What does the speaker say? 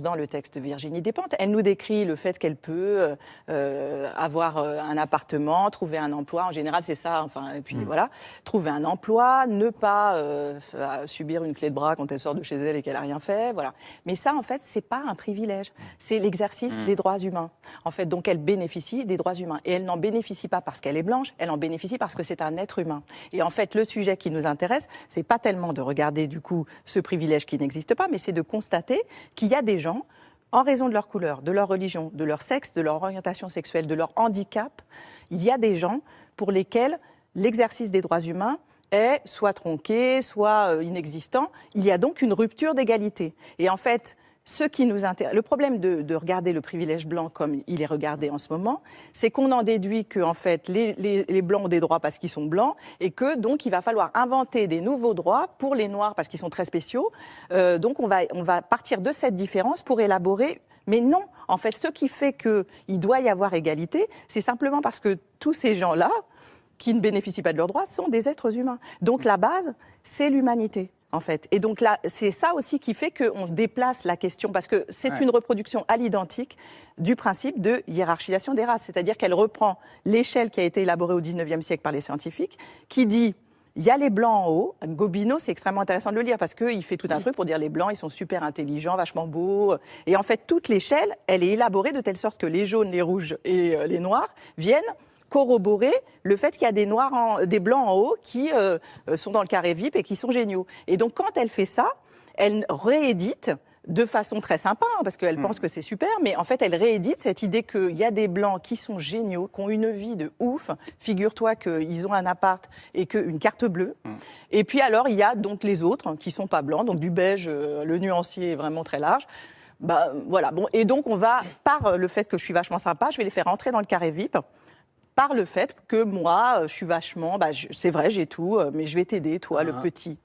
dans le texte de Virginie Despentes. Elle nous décrit le fait qu'elle peut avoir un appartement, trouver un emploi. En général, c'est ça. Enfin, et puis voilà, trouver un emploi, ne pas subir une clé de bras quand elle sort de chez elle et qu'elle a rien fait. Voilà. Mais ça, en fait, c'est pas un privilège. C'est l'exercice des droits humains. En fait, donc elle bénéficie des droits humains. Et elle n'en bénéficie pas parce qu'elle est blanche. Elle en bénéficie parce que c'est un être humain. Et en fait, le sujet qui nous intéresse, c'est pas tellement de regarder du coup ce privilège qui n'existe pas, mais c'est de constater qu'il y a des gens, en raison de leur couleur, de leur religion, de leur sexe, de leur orientation sexuelle, de leur handicap, il y a des gens pour lesquels l'exercice des droits humains est soit tronqué, soit inexistant. Il y a donc une rupture d'égalité. Et en fait, ce qui nous intéresse, le problème de regarder le privilège blanc comme il est regardé en ce moment, c'est qu'on en déduit que en fait, les blancs ont des droits parce qu'ils sont blancs et que donc il va falloir inventer des nouveaux droits pour les noirs parce qu'ils sont très spéciaux. Donc on va partir de cette différence pour élaborer. Mais non, en fait, ce qui fait qu'il doit y avoir égalité, c'est simplement parce que tous ces gens-là, qui ne bénéficient pas de leurs droits, sont des êtres humains. Donc la base, c'est l'humanité. En fait. Et donc là, c'est ça aussi qui fait qu'on déplace la question, parce que c'est une reproduction à l'identique du principe de hiérarchisation des races. C'est-à-dire qu'elle reprend l'échelle qui a été élaborée au XIXe siècle par les scientifiques, qui dit, il y a les blancs en haut. Gobineau, c'est extrêmement intéressant de le lire, parce qu'il fait tout un truc pour dire les blancs, ils sont super intelligents, vachement beaux. Et en fait, toute l'échelle, elle est élaborée de telle sorte que les jaunes, les rouges et les noirs viennent corroborer le fait qu'il y a des blancs en haut qui sont dans le carré VIP et qui sont géniaux. Et donc, quand elle fait ça, elle réédite de façon très sympa, hein, parce qu'elle pense que c'est super, mais en fait, elle réédite cette idée qu'il y a des blancs qui sont géniaux, qui ont une vie de ouf. Figure-toi qu'ils ont un appart et une carte bleue. Et puis alors, il y a donc les autres qui ne sont pas blancs, donc du beige, le nuancier est vraiment très large. Bah, voilà. Bon, et donc, on va, par le fait que je suis vachement sympa, je vais les faire rentrer dans le carré VIP. Par le fait que moi, je suis vachement, c'est vrai, j'ai tout, mais je vais t'aider, toi, le petit.